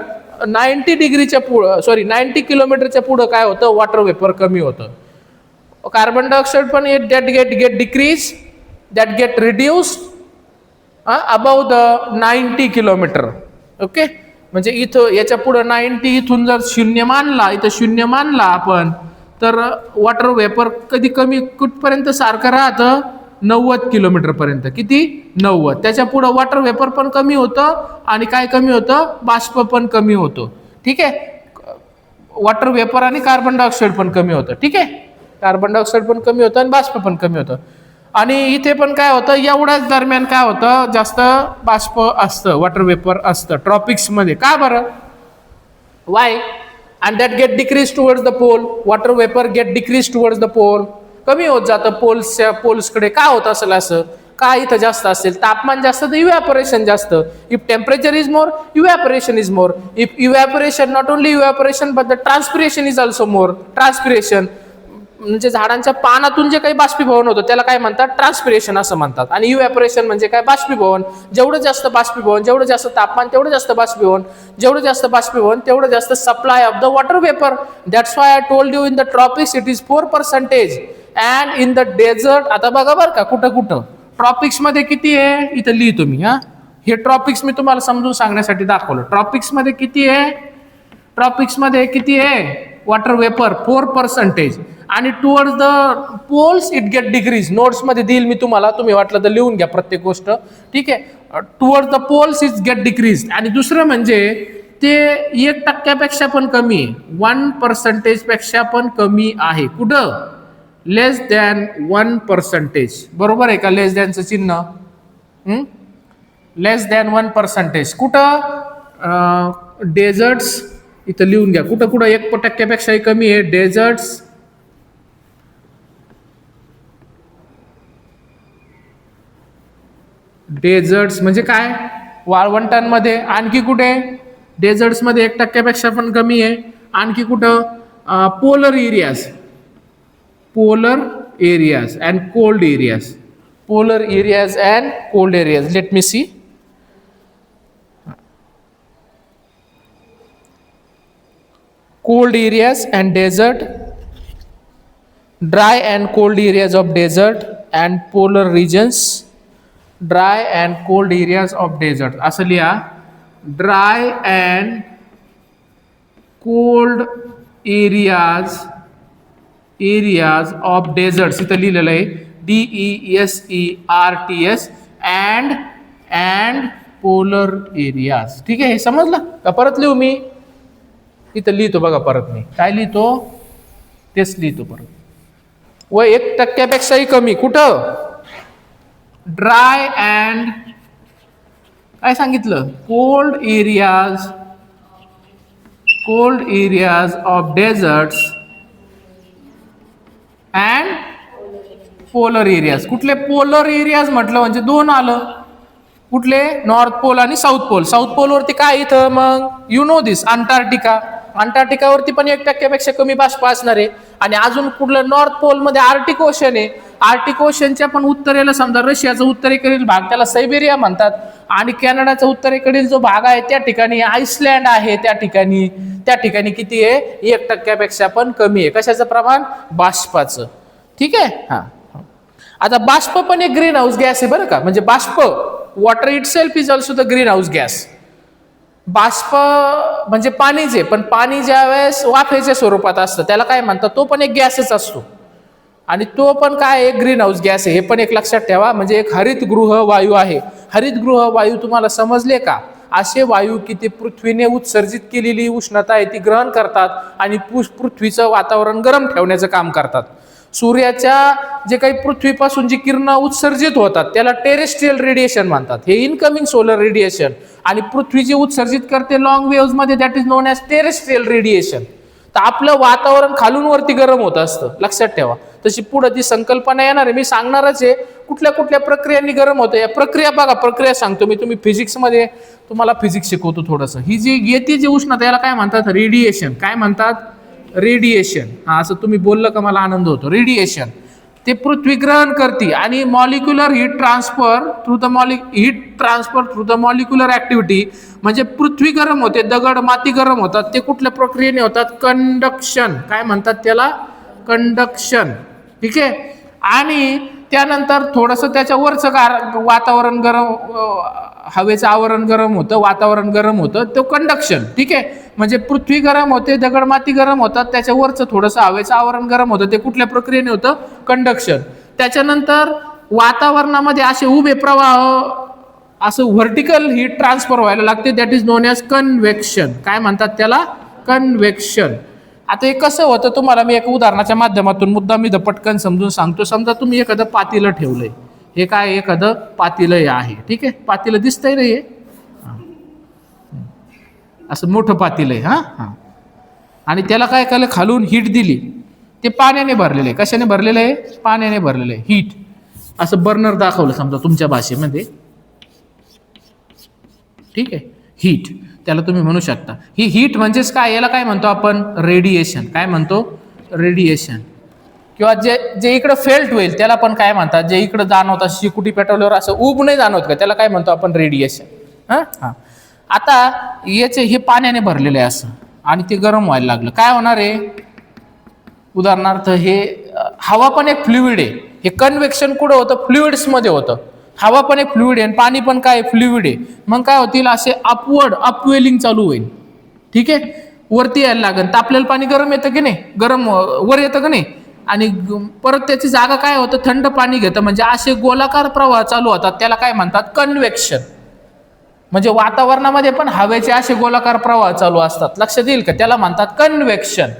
90 डिग्रीच्या पुढं, 90 किलोमीटरच्या पुढं काय होतं? वॉटर वेपर कमी होतं. कार्बन डायऑक्साइड पण that get decreased, that get reduced above the 90 kilometre. Okay, म्हणजे इथं याच्या पुढे 90, इथून जर 0 मानला, इथं 0 मानला आपण, तर वॉटर वेपर कधी कमी कुठपर्यंत सारखं राहतं? 90 किलोमीटर पर्यंत. किती? 90. त्याच्या पुढे वॉटर वेपर पण कमी होतं आणि काय कमी होतं? बाष्प पण कमी होतो. ठीक आहे, वॉटर वेपर आणि कार्बन डायऑक्साइड पण कमी होतं. ठीक आहे, कार्बन डायऑक्साइड पण कमी होतं आणि बाष्प पण कमी होतं. आणि इथे पण काय होतं? एवढ्याच दरम्यान काय होतं? जास्त बाष्प असतं, वॉटर वेपर असतं ट्रॉपिक्समध्ये. का बरं? Why? And that get decrease towards the pole. Water vapour get decrease towards the pole. कमी होत जातं पोल्सकडे. का होत असेल असं? का इथं जास्त असेल? तापमान जास्त तर इव्हॅपोरेशन जास्त. If temperature is more, evaporation is more. If evaporation, not only evaporation but the transpiration is also more. Transpiration म्हणजे झाडांच्या पानातून जे काही बाष्पीभवन होतं त्याला काय म्हणतात? ट्रान्सपिरेशन असं म्हणतात. आणि इव्हॅपोरेशन म्हणजे काय? बाष्पीभवन. जेवढं जास्त बाष्पीभवन, जेवढं जास्त तापमान, तेवढं जास्त बाष्पीभवन. जेवढं जास्त बाष्पीभवन, तेवढं जास्त supply of the water vapour. That's why I told you in the tropics it is 4%. And in the dessert, आता बघा बरं का, कुठं कुठं ट्रॉपिक्समध्ये किती आहे? इथं लिहितो मी. हे ट्रॉपिक्स मी तुम्हाला समजून सांगण्यासाठी दाखवलं. ट्रॉपिक्समध्ये किती आहे? ट्रॉपिक्समध्ये किती आहे? Water vapour 4%. आणि towards the poles it get decrease. नोट्समध्ये देईल मी तुम्हाला, तुम्ही वाटलं तर लिहून घ्या प्रत्येक गोष्ट. ठीक आहे, towards the poles it get decrease. आणि दुसरं म्हणजे ते 1% पण कमी आहे, 1% पेक्षा पण कमी आहे. कुठं? लेस दॅन 1%. बरोबर आहे का? लेस दॅनचं चिन्ह. लेस दॅन 1%. कुठं? डेझर्ट्स. इथं लिहून घ्या, कुठं कुठं 1%पेक्षाही कमी आहे. डेझर्ट्स, डेझर्ट्स म्हणजे काय? वाळवंटांमध्ये. आणखी कुठे? डेझर्ट्समध्ये 1%पेक्षा पण कमी आहे. आणखी कुठं? Polar areas. Polar areas and cold areas. Polar areas and cold areas. Let me see. Cold areas and desert, dry and cold areas of desert and polar regions. Dry and cold areas of desert. असं लिहा, dry and cold areas of deserts. इथं लिहिलेलं आहे DESERTS and polar areas. ठीक आहे, हे समजलं का? परत लिहू मी. इथं लिहितो बघा, परत मी काय लिहितो तेच लिहितो परत. व 1%पेक्षाही कमी. कुठं? ड्राय अँड काय सांगितलं? Cold areas of deserts and polar areas. कुठले? पोलर एरियाज म्हटलं म्हणजे 2 आलं. कुठले? नॉर्थ पोल आणि साऊथ पोल. साऊथ पोलवरती काय इथं मग? You know this, Antarctica. अंटार्क्टिकावरती पण 1%पेक्षा कमी बाष्प असणार आहे. आणि अजून कुठलं? नॉर्थ पोलमध्ये आर्टिक ओशन आहे. आर्टिक ओशनच्या पण उत्तरेला, समजा रशियाचा उत्तरेकडील भाग त्याला सायबेरिया म्हणतात. आणि कॅनडाचा उत्तरेकडील जो भाग आहे त्या ठिकाणी आईसलँड आहे. त्या ठिकाणी किती आहे? 1%पेक्षा पण कमी आहे. कशाचं प्रमाण? बाष्पाचं. ठीक आहे. हा, आता बाष्प पण एक ग्रीन हाऊस गॅस आहे बरं का. म्हणजे बाष्प, water it self is also the green house gas. बाष्प म्हणजे पाणीच आहे, पण पाणी ज्या वेळेस वाफेच्या स्वरूपात असतं त्याला काय म्हणतात? तो पण एक गॅसच असतो. आणि तो पण काय? एक ग्रीन हाऊस गॅस आहे. हे पण एक लक्षात ठेवा. म्हणजे एक हरितगृह वायू आहे. हरितगृह वायू तुम्हाला समजले का? असे वायू की ते पृथ्वीने उत्सर्जित केलेली उष्णता आहे ती ग्रहण करतात आणि पृथ्वीचं वातावरण गरम ठेवण्याचं काम करतात. सूर्याच्या जे काही पृथ्वीपासून जी किरणं उत्सर्जित होतात त्याला टेरेस्ट्रियल रेडिएशन म्हणतात, हे इनकमिंग सोलर रेडिएशन. आणि पृथ्वी जे उत्सर्जित करते लॉंग वेव्स मध्ये that is known as terrestrial radiation. तर आपलं वातावरण खालून वरती गरम होत असतं, लक्षात ठेवा. तशी पुढे ती संकल्पना येणार आहे, मी सांगणारच आहे कुठल्या कुठल्या प्रक्रियांनी गरम होतं. या प्रक्रिया बघा, प्रक्रिया सांगतो मी, तुम्ही फिजिक्समध्ये तुम्हाला फिजिक्स शिकवतो थोडंसं. ही जी येते जी उष्णता याला काय म्हणतात? रेडिएशन. काय म्हणतात? रेडिएशन. हा, असं तुम्ही बोललं का मला आनंद होतो. रेडिएशन ते पृथ्वी ग्रहण करते आणि molecular heat transfer through the molecular activity, म्हणजे पृथ्वी गरम होते, दगड माती गरम होतात, ते कुठल्या प्रक्रियेने होतात? कंडक्शन. काय म्हणतात त्याला? कंडक्शन. ठीक आहे. आणि त्यानंतर थोडंसं त्याच्या वरचं वातावरण गरम, हवेचं आवरण गरम होतं, वातावरण गरम होतं, तो कंडक्शन. ठीक आहे. म्हणजे पृथ्वी गरम होते, दगड माती गरम होतात, त्याच्या वरचं थोडंसं हवेचं आवरण गरम होतं, ते कुठल्या प्रक्रियेने होतं? कंडक्शन. त्याच्यानंतर वातावरणामध्ये असे उभे प्रवाह, असं व्हर्टिकल हीट ट्रान्सफर व्हायला लागते, that is known as convection. काय म्हणतात त्याला? कन्व्हेक्शन. आता हे कसं होतं तुम्हाला मी एका उदाहरणाच्या माध्यमातून मुद्दाम इथं पटकन समजून सांगतो. समजा तुम्ही एखादं पातेलं ठेवलंय, हे काय एखादं पातेलं आहे. ठीक आहे. पातेलं दिसतंय रे, हे असं मोठं पातेलं आहे. हां, आणि त्याला काय केलं? खालून हीट दिली. ते पाण्याने भरलेलं आहे. कशाने भरलेलं आहे? पाण्याने भरलेलं आहे. हीट. असं बर्नर दाखवलं समजा तुमच्या भाषेमध्ये. ठीक आहे. हीट त्याला तुम्ही म्हणू शकता. ही हीट म्हणजेच काय? याला काय म्हणतो आपण? रेडिएशन. काय म्हणतो? रेडिएशन. किंवा जे जे इकडं फेल्ट होईल त्याला पण काय म्हणतात? जे इकडं जाणवतात, शिकुटी पेटवल्यावर असं उब नाही जाणवत का, त्याला काय म्हणतो आपण? रेडिएशन. हां. आता याचे हे पाण्याने भरलेले आहे असं, आणि ते गरम व्हायला लागलं, काय होणार आहे? उदाहरणार्थ हे हवा पण एक फ्लुइड आहे. हे कन्व्हेक्शन कुठं होतं? फ्लुइड्समध्ये होतं. हवा पण एक फ्लुइड आहे आणि पाणी पण काय? फ्लुइड आहे. मग काय होतील? असे अपवेलिंग चालू होईल. ठीक आहे. वरती यायला लागेल. तापलेलं पाणी गरम येतं की नाही? गरम वर येतं की नाही? आणि परत त्याची जागा काय होतं? थंड पाणी घेतं. म्हणजे असे गोलाकार प्रवाह चालू होतात, त्याला काय म्हणतात? कन्व्हेक्शन. म्हणजे वातावरणामध्ये पण हवेचे असे गोलाकार प्रवाह चालू असतात, लक्षात येईल का? त्याला म्हणतात कन्व्हेक्शन.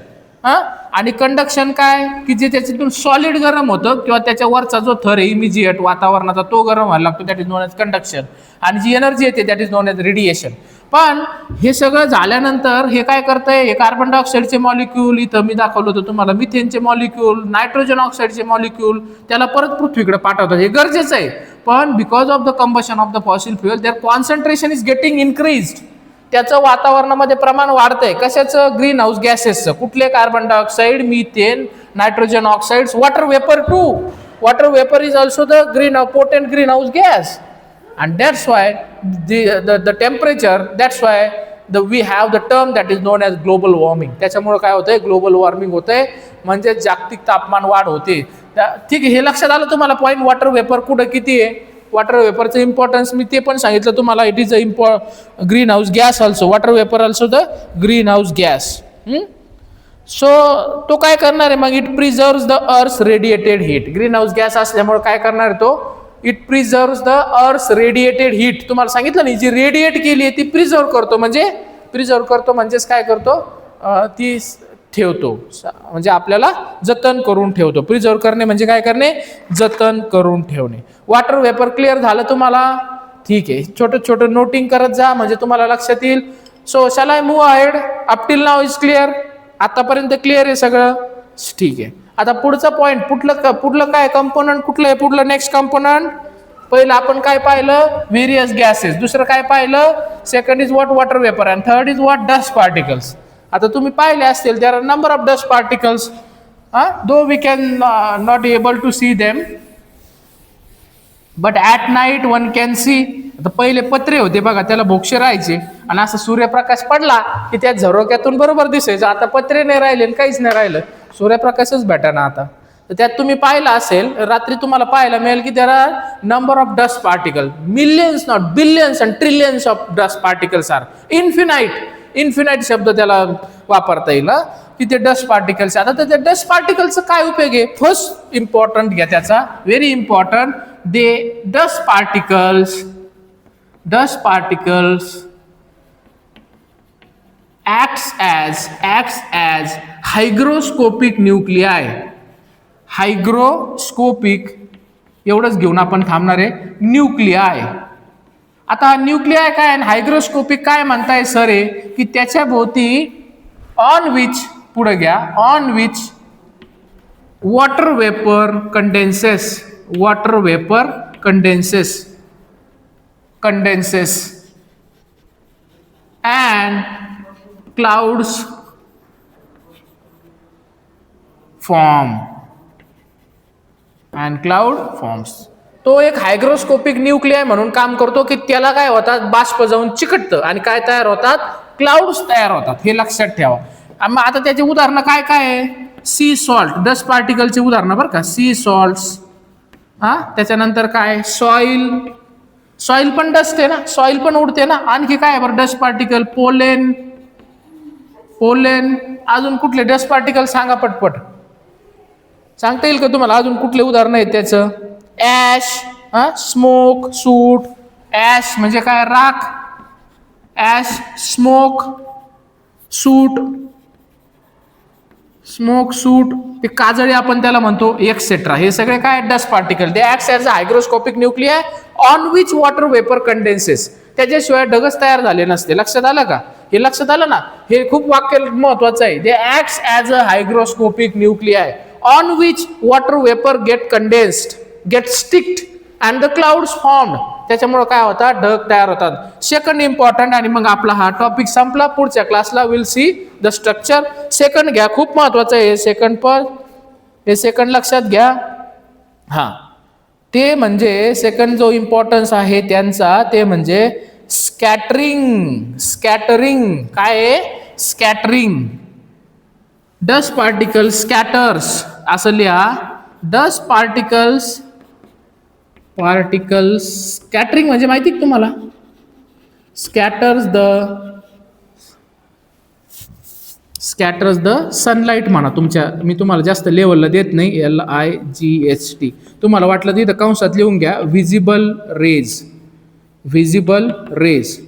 आणि कंडक्शन काय? की जे त्याच्यातून सॉलिड गरम होतं किंवा त्याच्या वरचा जो थर आहे इमिजिएट वातावरणाचा, तो गरम व्हायला लागतो, that is known as conduction. आणि जी एनर्जी येते that is known as radiation. पण हे सगळं झाल्यानंतर हे काय करतंय? हे कार्बन डायऑक्साईडचे मॉलिक्यूल, इथं मी दाखवलं होतं तुम्हाला, मिथेनचे मॉलिक्यूल, नायट्रोजन ऑक्साईडचे मॉलिक्यूल, त्याला परत पृथ्वीकडे पाठवतात. हे गरजेचं आहे. पण because of the combustion of the fossil fuel their concentration is getting increased. त्याचं वातावरणामध्ये प्रमाण वाढतंय. कशाचं? ग्रीन हाऊस गॅसेसचं. कुठले? Carbon dioxide, methane, nitrogen oxides, water vapour too. Water vapour is also the potent green house gas. And that's why the temperature, that's why we have the term that is known as global warming. त्याच्यामुळे काय होतंय? Global warming होतंय, म्हणजे जागतिक तापमान वाढ होते. ठीक आहे. हे लक्षात आलं तुम्हाला पॉईंट? वॉटर वेपर कुठं किती आहे? वॉटर वेपरचं इम्पॉर्टन्स मी ते पण सांगितलं तुम्हाला. It is a green house gas also. Water vapour also the green house gas. So तो काय करणार आहे मग? It preserves the earth radiated heat. Green house gas असल्यामुळे काय करणार आहे तो? It preserves the earth radiated heat. तुम्हाला सांगितलं नाही, जी रेडिएट केली आहे ती प्रिझर्व करतो. म्हणजेच काय करतो? ती ठेवतो, म्हणजे आपल्याला जतन करून ठेवतो. प्रिझर्व करणे म्हणजे काय करणे? जतन करून ठेवणे. वॉटर वेपर क्लिअर झालं तुम्हाला? ठीक आहे. छोटं छोटं नोटिंग करत जा म्हणजे तुम्हाला लक्षात येईल. So shall I move ahead? Up till now is clear? आतापर्यंत क्लिअर आहे सगळं? ठीक आहे. आता पुढचा पॉईंट, पुढलं काय कंपोनंट कुठलं आहे? पुढलं नेक्स्ट कंपोनंट, पहिलं आपण काय पाहिलं? Various gases. दुसरं काय पाहिलं? Second is what? Water vapour. And third is what? Dust particles. आता तुम्ही पाहिले असतील, there are number of dust particles, though we can not able to see them, but at night one can see. आता पहिले पत्रे होते बघा, त्याला भोक्षे राहायचे आणि असं सूर्यप्रकाश पडला की त्या झरोक्यातून बरोबर दिसायचं. आता पत्रे नाही राहिले, काहीच नाही राहिलं, सूर्यप्रकाशच भेटेना आता. तर त्यात तुम्ही पाहिलं असेल, रात्री तुम्हाला पाहायला मिळेल की there are number of dust particle, millions not billions and trillions of dust particles are infinite शब्द त्याला वापरता येईल की ते डस्ट पार्टिकल्स. आता त्या डस्ट पार्टिकलचा काय उपयोग आहे? फर्स्ट इम्पॉर्टंट घ्या त्याचा, very important. They dust particles acts as hygroscopic nuclei. Hygroscopic, एवढंच घेऊन आपण थांबणार आहे. न्यूक्लिआय. आता न्यूक्लिआय काय आणि हायग्रोस्कोपिक काय म्हणताय सर आहे की त्याच्या भोवती ऑन विच, पुढे घ्या, on which water vapour condenses, water vapour condenses and clouds form and cloud forms. तो एक हायग्रोस्कोपिक न्यूक्लिआय म्हणून काम करतो की त्याला काय होतात, बाष्प जाऊन चिकटतं आणि काय तयार होतात, क्लाउड्स तयार होतात. हे लक्षात ठेवा. आता त्याचे उदाहरणं काय काय आहे, सी सॉल्ट, डस्ट पार्टिकलचे उदाहरणं बरं का, सी सॉल्ट्स. त्याच्यानंतर काय, सॉइल, सॉइल पण डस्ट आहे ना, सॉइल पण उडते ना. आणखी काय बरं, डस्ट पार्टिकल, पोलेन, पोलेन. अजून कुठले डस्ट पार्टिकल सांगा पटपट, सांगता येईल का तुम्हाला अजून कुठले उदाहरण आहेत त्याचं. ॲश, स्मोक, सूट. ॲश म्हणजे काय, राख. Ash, smoke, soot, smoke, soot, ते काजळी आपण त्याला म्हणतो, एक्सेट्रा. हे सगळे काय, dust particle. They acts as a hygroscopic nuclei on which water vapour condenses. त्याच्याशिवाय ढगच तयार झाले नसते. लक्षात आलं का, हे लक्षात आलं ना. हे खूप वाक्य महत्वाचं आहे. They acts as a hygroscopic nuclei on which water vapour get condensed, get sticked and the clouds formed. त्याच्यामुळे काय होतात, ढग तयार होतात. Second important. आणि मग आपला हा टॉपिक संपला. पुढच्या क्लासला will see the structure. Second घ्या, खूप महत्वाचं आहे सेकंड. पण हे सेकंड लक्षात घ्या. ते म्हणजे सेकंड जो इम्पॉर्टन्स आहे त्यांचा, ते म्हणजे स्कॅटरिंग. स्कॅटरिंग काय आहे, स्कॅटरिंग. डस्ट पार्टिकल स्कॅटर्स, असं लिहा, डस्ट पार्टिकल्स, पार्टिकल्स स्कॅटरिंग म्हणजे माहिती आहे तुम्हाला, स्कॅटर्स द सनलाईट म्हणा. मी तुम्हाला जास्त लेवलला देत नाही, LIGHT. तुम्हाला वाटलं तर इथं कंसात लिहून घ्या, व्हिजिबल रेज, व्हिजिबल रेज.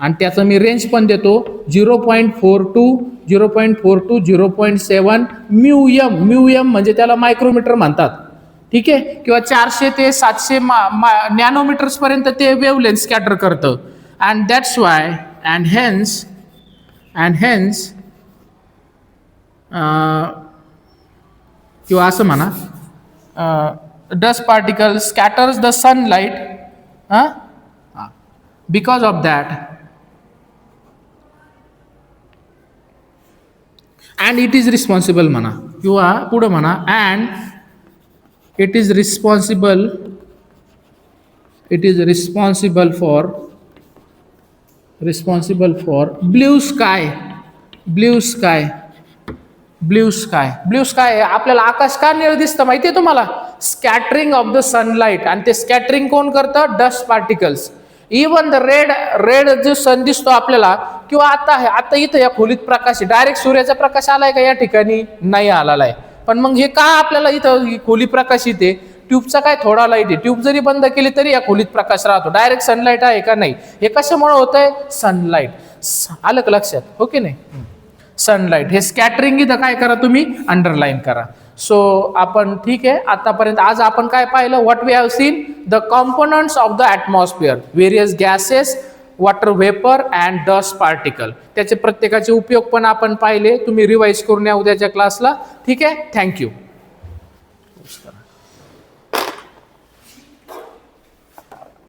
आणि त्याचं मी रेंज पण देतो, 0.42, 0.42, 0.7 म्यूएम. म्यूएम म्हणजे त्याला मायक्रोमीटर म्हणतात, ठीक आहे. किंवा 400 ते 700 नॅनोमीटर्स पर्यंत ते वेवलेंथ स्कॅटर करतं. And that's why and hence किंवा असं म्हणा, dust particle scatters the sunlight because of that and it is responsible म्हणा, किंवा पुढं म्हणा, and it is responsible for blue sky. आपल्याला आकाश का निळ दिसतं माहिती आहे तुम्हाला, स्कॅटरिंग ऑफ द सनलाईट. आणि ते स्कॅटरिंग कोण करतं, dust particles. Even the red जो सन दिसतो आपल्याला, किंवा आता इथं या खोलीत प्रकाश, डायरेक्ट सूर्याचा प्रकाश आलाय का या ठिकाणी, नाही आलेला आहे. पण मग हे का आपल्याला इथं खोली प्रकाशित आहे, ट्यूबचा काय थोडा लाईट आहे, ट्यूब जरी बंद केली तरी या खोलीत प्रकाश राहतो. डायरेक्ट सनलाईट आहे का नाही, हे कशामुळे होत आहे, सनलाईट. आलं का लक्षात, हो की नाही. सनलाईट हे स्कॅटरिंग इथं काय करा तुम्ही, अंडरलाईन करा. सो आपण ठीक आहे, आतापर्यंत आज आपण काय पाहिलं, what we have seen, the components of the atmosphere, various gases, water vapour and dust particle. त्याचे प्रत्येकाचे उपयोग पण आपण पाहिले. तुम्ही रिवाइज करून या उद्याच्या क्लासला, ठीक आहे. थँक्यू.